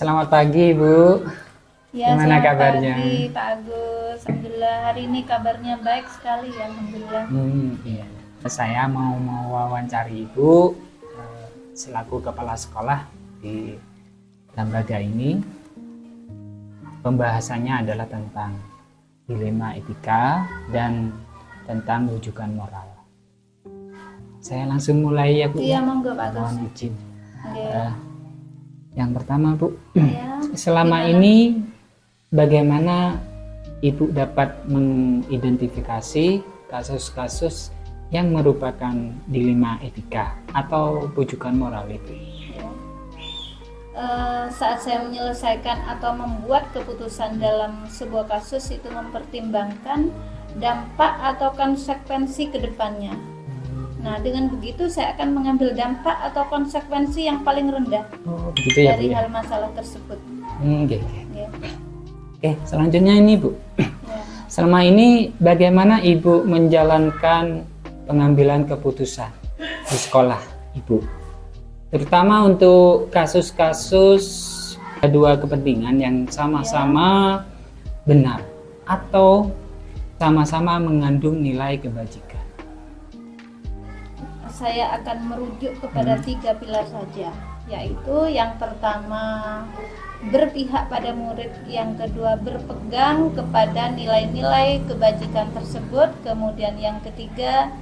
Selamat pagi, Bu. Ya, Gimana selamat kabarnya? pagi Pak Agus. Alhamdulillah hari ini kabarnya baik sekali ya, Alhamdulillah. Iya. Saya mau wawancari Ibu selaku kepala sekolah di lembaga ini. Pembahasannya adalah tentang dilema etika dan tentang rujukan moral. Saya langsung mulai ya, Bu. Iya, monggo Pak Agus. Mohon izin. Oke. Yang pertama, Bu, Ya, selama gimana? ini bagaimana Ibu dapat mengidentifikasi kasus-kasus yang merupakan dilema etika atau rujukan moral itu? Ya. Saat saya menyelesaikan atau membuat keputusan dalam sebuah kasus itu mempertimbangkan dampak atau konsekuensi ke depannya. Nah, dengan begitu saya akan mengambil dampak atau konsekuensi yang paling rendah Oh, begitu ya, Bu, dari ya? hal masalah tersebut. Oke. Ya. Oke, selanjutnya ini, Bu. Ya. Selama ini bagaimana Ibu menjalankan pengambilan keputusan di sekolah Ibu? Terutama untuk kasus-kasus dua kepentingan yang sama-sama benar atau sama-sama mengandung nilai kebajikan. Saya akan merujuk kepada 3 pilar saja, yaitu yang pertama berpihak pada murid, yang kedua berpegang kepada nilai-nilai kebajikan tersebut, kemudian yang ketiga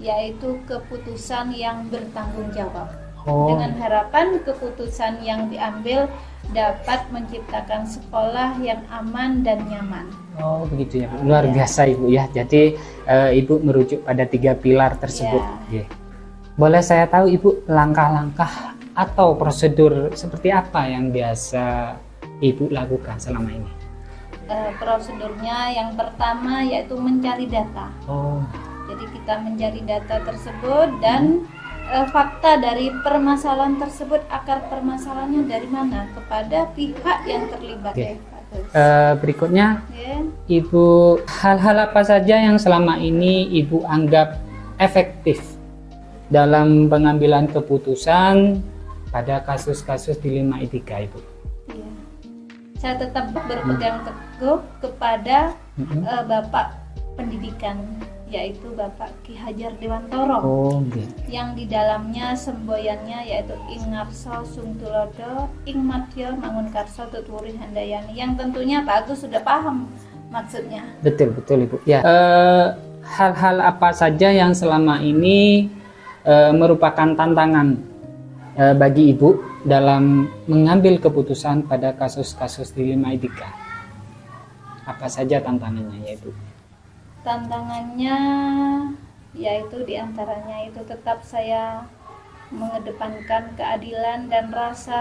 yaitu keputusan yang bertanggung jawab. Oh, Dengan harapan keputusan yang diambil dapat menciptakan sekolah yang aman dan nyaman. oh begitu ya, Bu. Luar Ya. biasa Ibu ya. Jadi Ibu merujuk pada 3 pilar tersebut. Ya. Oke. Boleh saya tahu Ibu langkah-langkah atau prosedur seperti apa yang biasa Ibu lakukan selama ini? Prosedurnya yang pertama yaitu mencari data. Oh, Jadi kita mencari data tersebut dan fakta dari permasalahan tersebut, akar permasalahannya dari mana, kepada pihak yang terlibat. Oke. Ya, Pak Gus. berikutnya Ya. Ibu, hal-hal apa saja yang selama ini Ibu anggap efektif dalam pengambilan keputusan pada kasus-kasus dilema etika, Ibu? Iya. Saya tetap berpegang teguh kepada Bapak Pendidikan, yaitu Bapak Ki Hajar Dewantoro, Oh, gitu. yang di dalamnya semboyannya yaitu Ing Ngarso Sungtulodo, Ing Madya Mangunkarso Tutwuri Handayani, yang tentunya Pak Agus sudah paham maksudnya. Betul, Ibu. Ya, hal-hal apa saja yang selama ini merupakan tantangan bagi Ibu dalam mengambil keputusan pada kasus-kasus dilema etika? Apa saja tantangannya ya, Ibu? Tantangannya yaitu diantaranya itu tetap saya mengedepankan keadilan dan rasa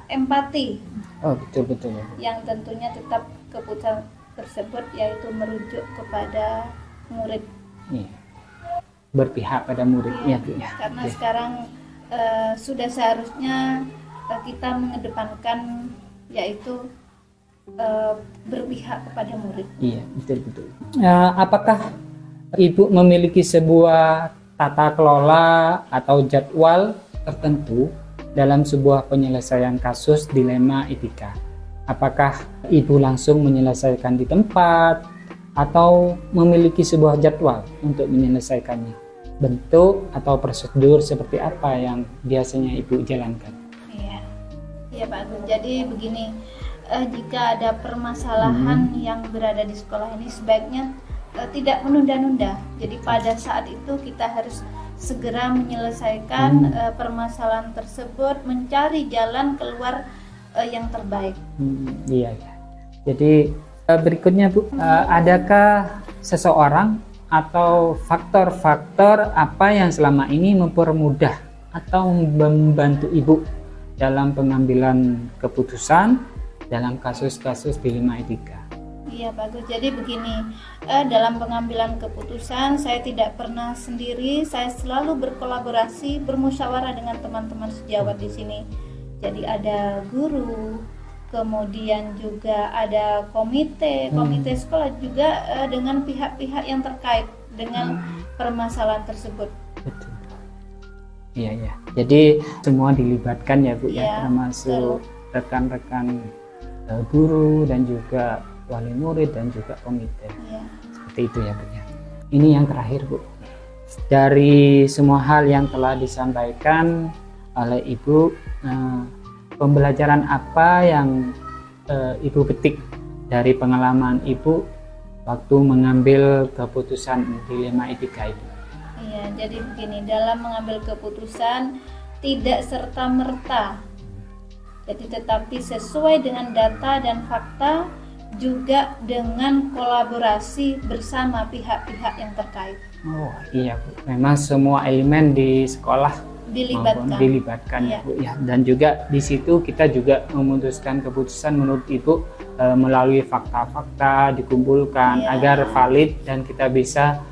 empati, Oh, betul, ya, Bu. yang tentunya tetap keputusan tersebut yaitu merujuk kepada murid. Iya. Berpihak pada muridnya, Bu, ya. Karena Oke. sekarang sudah seharusnya kita mengedepankan yaitu berpihak kepada murid. Iya, betul. Apakah Ibu memiliki sebuah tata kelola atau jadwal tertentu dalam sebuah penyelesaian kasus dilema etika? Apakah Ibu langsung menyelesaikan di tempat atau memiliki sebuah jadwal untuk menyelesaikannya? Bentuk atau prosedur seperti apa yang biasanya Ibu jalankan? Iya Pak Agus. Jadi begini, jika ada permasalahan yang berada di sekolah ini sebaiknya tidak menunda-nunda. Jadi pada saat itu kita harus segera menyelesaikan permasalahan tersebut, mencari jalan keluar yang terbaik. Iya. Jadi berikutnya, Bu, adakah seseorang atau faktor-faktor apa yang selama ini mempermudah atau membantu Ibu dalam pengambilan keputusan dalam kasus-kasus dilema etika? Iya Pak Agus. Jadi begini, dalam pengambilan keputusan saya tidak pernah sendiri, saya selalu berkolaborasi, bermusyawarah dengan teman-teman sejawat di sini. Jadi ada guru, kemudian juga ada komite sekolah juga dengan pihak-pihak yang terkait dengan permasalahan tersebut. Betul. Iya. Jadi semua dilibatkan ya, Bu, ya, Iya, termasuk rekan-rekan guru dan juga wali murid dan juga komite. Iya. Seperti itu ya Bu ya. Ini yang terakhir Bu. Dari semua hal yang telah disampaikan oleh Ibu, pembelajaran apa yang Ibu petik dari pengalaman Ibu waktu mengambil keputusan dilema etika itu? Iya, jadi begini, dalam mengambil keputusan tidak serta-merta, jadi tetapi sesuai dengan data dan fakta, juga dengan kolaborasi bersama pihak-pihak yang terkait. Oh iya Bu, memang semua elemen di sekolah dilibatkan Iya. Bu ya. Dan juga di situ kita juga memutuskan keputusan menurut Ibu melalui fakta-fakta dikumpulkan Iya. agar valid dan kita bisa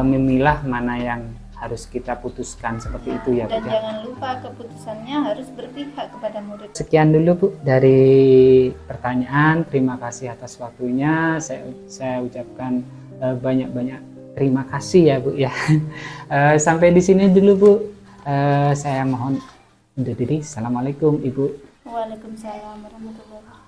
memilah mana yang harus kita putuskan seperti itu ya Bu Dan ya. jangan lupa keputusannya harus berpihak kepada murid. Sekian dulu Bu dari pertanyaan. Terima kasih atas waktunya. Saya ucapkan banyak-banyak terima kasih ya Bu ya. Sampai di sini dulu Bu. Saya mohon undur diri. Assalamualaikum Ibu. Waalaikumsalam warahmatullahi wabarakatuh.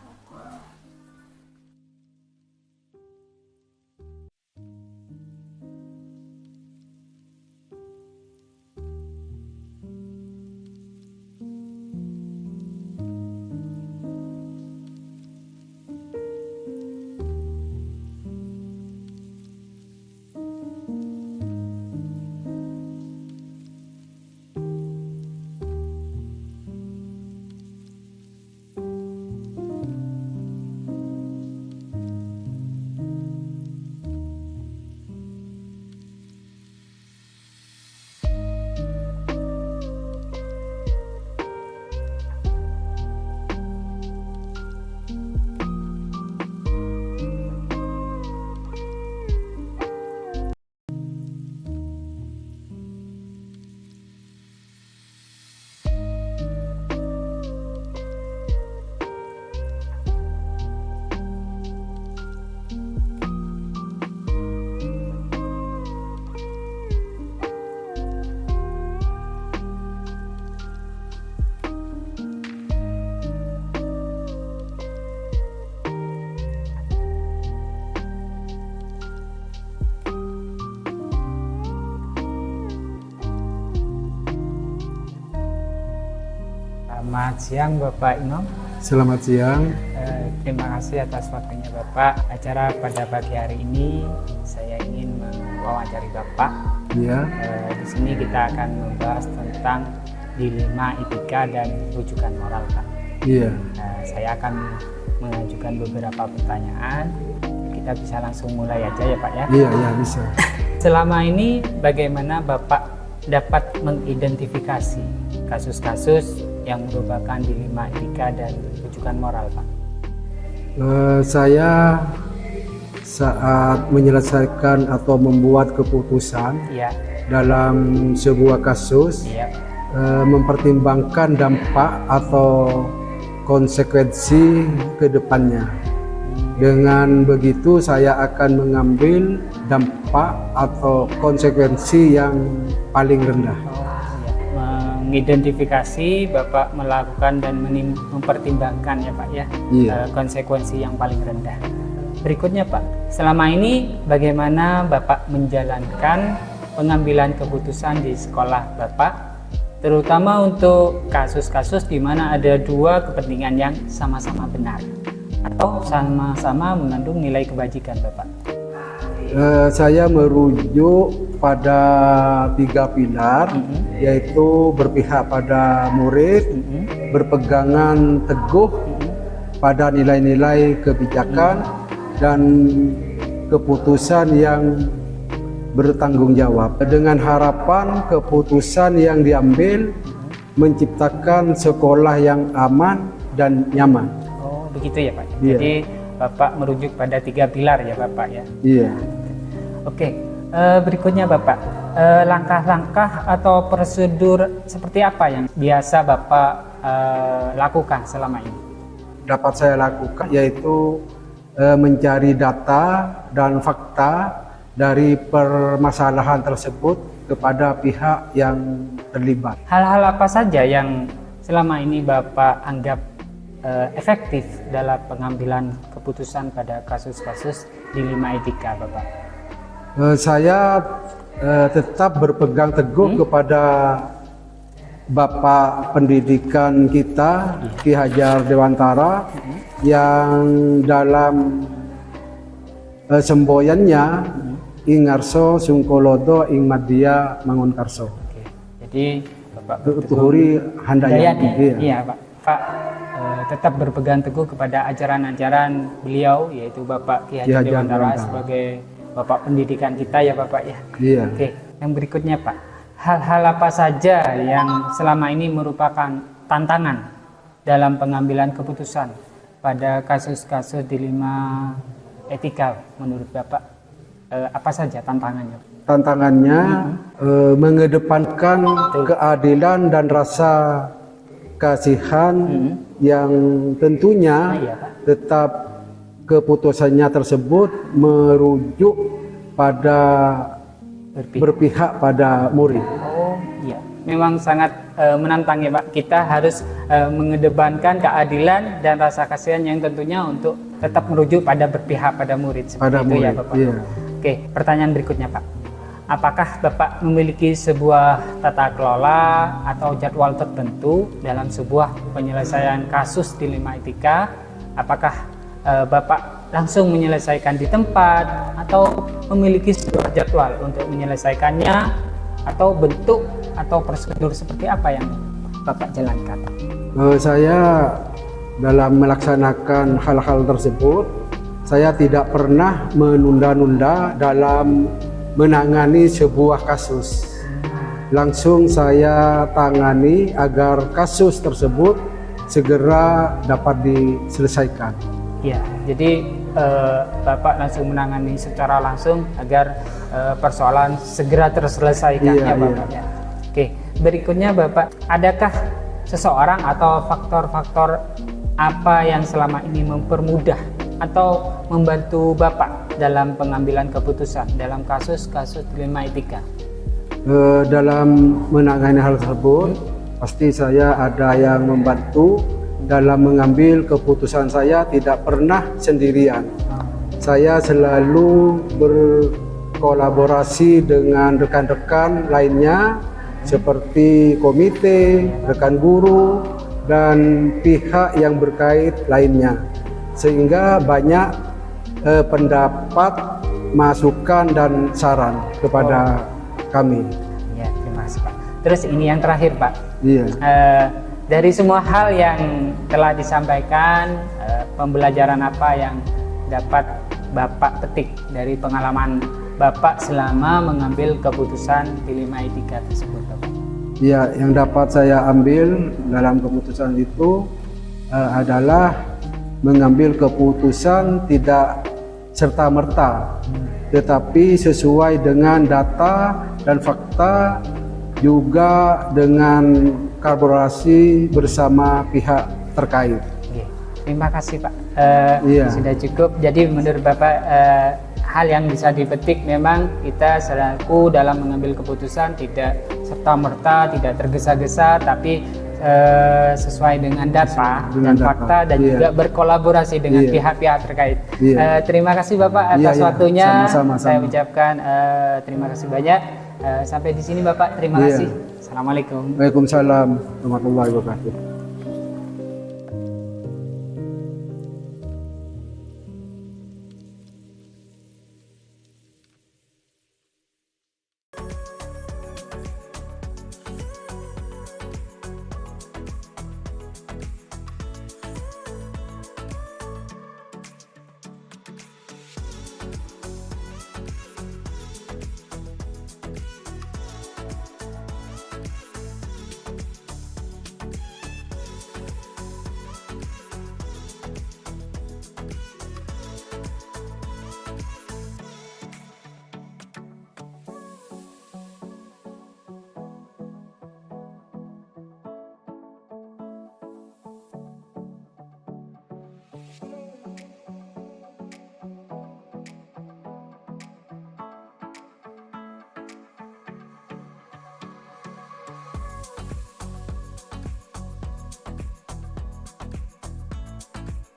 Selamat siang Bapak Imam. Selamat siang. Terima kasih atas waktunya Bapak. Acara pada pagi hari ini saya ingin mewawancari Bapak. Ya, Di sini kita akan membahas tentang dilema etika dan rujukan moral Pak. iya, Saya akan mengajukan beberapa pertanyaan. Kita bisa langsung mulai aja ya Pak ya. iya, iya bisa. Selama ini bagaimana Bapak dapat mengidentifikasi kasus-kasus yang merupakan dilema etika dan rujukan moral Pak? Saya saat menyelesaikan atau membuat keputusan Iya, dalam sebuah kasus, iya, mempertimbangkan dampak atau konsekuensi ke depannya. Dengan begitu saya akan mengambil dampak atau konsekuensi yang paling rendah. Mengidentifikasi Bapak melakukan dan mempertimbangkan ya Pak ya, Iya. konsekuensi yang paling rendah. Berikutnya Pak, selama ini bagaimana Bapak menjalankan pengambilan keputusan di sekolah Bapak, terutama untuk kasus-kasus di mana ada dua kepentingan yang sama-sama benar atau sama-sama mengandung nilai kebajikan Bapak? Saya merujuk pada 3 pilar, yaitu berpihak pada murid, berpegangan teguh pada nilai-nilai kebijakan, dan keputusan yang bertanggung jawab. Dengan harapan keputusan yang diambil menciptakan sekolah yang aman dan nyaman. Oh begitu ya Pak. Iya. Jadi Bapak merujuk pada 3 pilar ya Bapak ya. Iya. Oke, berikutnya Bapak, langkah-langkah atau prosedur seperti apa yang biasa Bapak lakukan selama ini? Dapat saya lakukan yaitu mencari data dan fakta dari permasalahan tersebut kepada pihak yang terlibat. Hal-hal apa saja yang selama ini Bapak anggap efektif dalam pengambilan keputusan pada kasus-kasus dilema etika, Bapak? Saya tetap berpegang teguh kepada Bapak pendidikan kita, Ki Hajar Dewantara, yang dalam semboyannya ing ngarso sungkolodo ing madya mangun karso. Oke. Jadi Bapak Tuhuri handayani. Iya, Pak tetap berpegang teguh kepada ajaran-ajaran beliau, yaitu Bapak Ki Hajar Dewantara sebagai Bapak pendidikan kita ya Bapak ya. Iya. Oke, yang berikutnya Pak, hal-hal apa saja yang selama ini merupakan tantangan dalam pengambilan keputusan pada kasus-kasus dilema etika menurut Bapak? Apa saja tantangannya? Tantangannya mengedepankan keadilan dan rasa kasihan yang tentunya tetap keputusannya tersebut merujuk pada berpihak pada murid. Oh iya, memang sangat menantang ya Pak. Kita harus mengedepankan keadilan dan rasa kasihan yang tentunya untuk tetap merujuk pada berpihak pada murid seperti Pada itu murid, ya Bapak. iya. Oke, pertanyaan berikutnya Pak. Apakah Bapak memiliki sebuah tata kelola atau jadwal tertentu dalam sebuah penyelesaian kasus dilema etika? Apakah Bapak langsung menyelesaikan di tempat atau memiliki sebuah jadwal untuk menyelesaikannya, atau bentuk atau prosedur seperti apa yang Bapak jalankan? Saya dalam melaksanakan hal-hal tersebut, saya tidak pernah menunda-nunda dalam menangani sebuah kasus. Langsung saya tangani agar kasus tersebut segera dapat diselesaikan. Ya, jadi Bapak langsung menangani secara langsung agar persoalan segera terselesaikan ya Bapak. Ya. Oke, berikutnya Bapak, adakah seseorang atau faktor-faktor apa yang selama ini mempermudah atau membantu Bapak dalam pengambilan keputusan dalam kasus-kasus dilema etika? Dalam menangani hal tersebut, pasti saya ada yang membantu. Dalam mengambil keputusan saya tidak pernah sendirian. Saya selalu berkolaborasi dengan rekan-rekan lainnya seperti komite, rekan guru, dan pihak yang berkait lainnya. Sehingga banyak pendapat, masukan, dan saran kepada kami. Ya, terima kasih Pak. Terus ini yang terakhir Pak. Iya. Dari semua hal yang telah disampaikan, pembelajaran apa yang dapat Bapak petik dari pengalaman Bapak selama mengambil keputusan dilema etika tersebut, Bapak? Ya, yang dapat saya ambil dalam keputusan itu adalah mengambil keputusan tidak serta-merta, tetapi sesuai dengan data dan fakta, juga dengan kolaborasi bersama pihak terkait. Oke, terima kasih Pak. Iya. Sudah cukup. Jadi menurut Bapak hal yang bisa dipetik memang kita selaku dalam mengambil keputusan tidak serta-merta, tidak tergesa-gesa, tapi sesuai dengan data dan fakta dan juga berkolaborasi dengan pihak-pihak terkait. Terima kasih Bapak atas waktunya. Sama-sama. Saya ucapkan terima kasih banyak. Sampai di sini Bapak. Terima kasih. Assalamualaikum. Waalaikumsalam warahmatullahi wabarakatuh.